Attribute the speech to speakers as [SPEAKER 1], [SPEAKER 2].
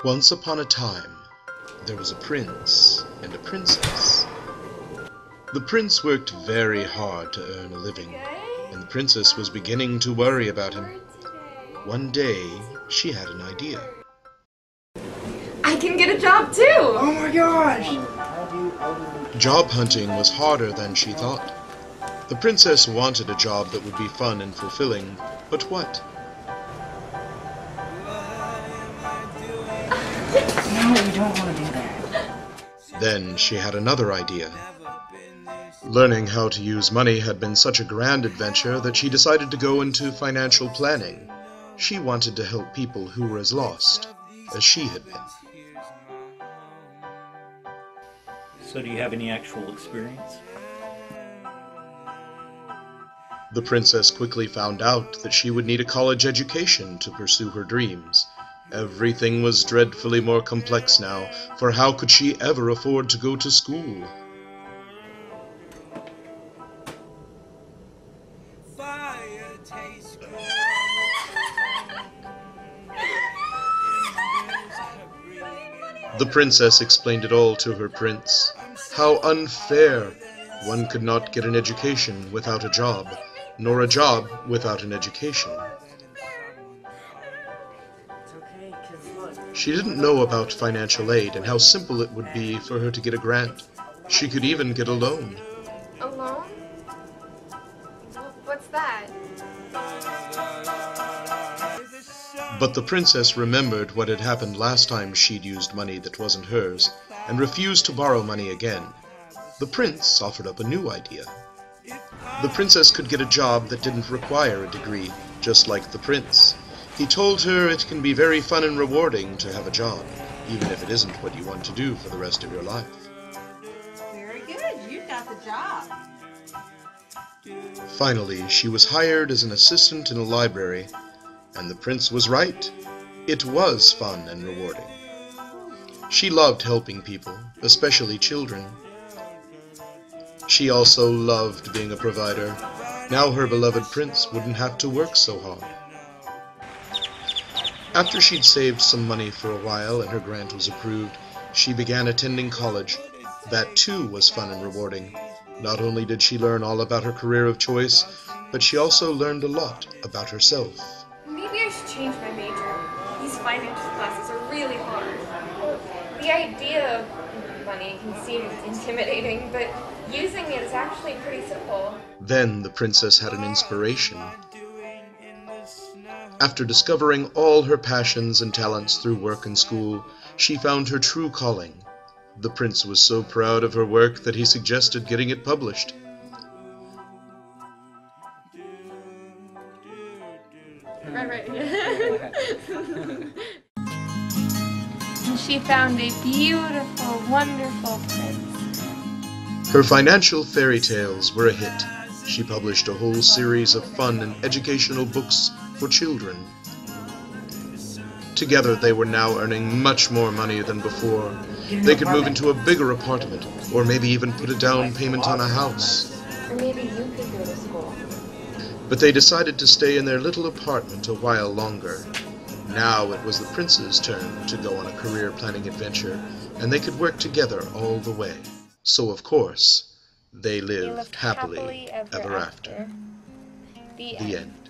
[SPEAKER 1] Once upon a time, there was a prince and a princess. The prince worked very hard to earn a living, and the princess was beginning to worry about him. One day, she had an idea.
[SPEAKER 2] I can get a job too!
[SPEAKER 3] Oh my gosh!
[SPEAKER 1] Job hunting was harder than she thought. The princess wanted a job that would be fun and fulfilling, but what?
[SPEAKER 3] No, you don't want to do that.
[SPEAKER 1] Then she had another idea. Learning how to use money had been such a grand adventure that she decided to go into financial planning. She wanted to help people who were as lost as she had been.
[SPEAKER 4] So do you have any actual experience?
[SPEAKER 1] The princess quickly found out that she would need a college education to pursue her dreams. Everything was dreadfully more complex now, for how could she ever afford to go to school? The princess explained it all to her prince. How unfair! One could not get an education without a job, nor a job without an education. She didn't know about financial aid and how simple it would be for her to get a grant. She could even get a loan.
[SPEAKER 2] A loan? What's that?
[SPEAKER 1] But the princess remembered what had happened last time she'd used money that wasn't hers, and refused to borrow money again. The prince offered up a new idea. The princess could get a job that didn't require a degree, just like the prince. He told her it can be very fun and rewarding to have a job, even if it isn't what you want to do for the rest of your life.
[SPEAKER 5] Very good, you got the job.
[SPEAKER 1] Finally, she was hired as an assistant in a library, and the prince was right. It was fun and rewarding. She loved helping people, especially children. She also loved being a provider. Now her beloved prince wouldn't have to work so hard. After she'd saved some money for a while and her grant was approved, she began attending college. That too was fun and rewarding. Not only did she learn all about her career of choice, but she also learned a lot about herself.
[SPEAKER 2] Maybe I should change my major. These finance classes are really hard. The idea of money can seem intimidating, but using it is actually pretty simple.
[SPEAKER 1] Then the princess had an inspiration. After discovering all her passions and talents through work and school, she found her true calling. The prince was so proud of her work that he suggested getting it published.
[SPEAKER 2] Right. And she found a beautiful, wonderful prince.
[SPEAKER 1] Her financial fairy tales were a hit. She published a whole series of fun and educational books for children. Together they were now earning much more money than before. They could move into a bigger apartment, or maybe even put a down payment on a house.
[SPEAKER 2] Or maybe you could go to school.
[SPEAKER 1] But they decided to stay in their little apartment a while longer. Now it was the prince's turn to go on a career planning adventure, and they could work together all the way. So of course, they lived happily ever after. The end.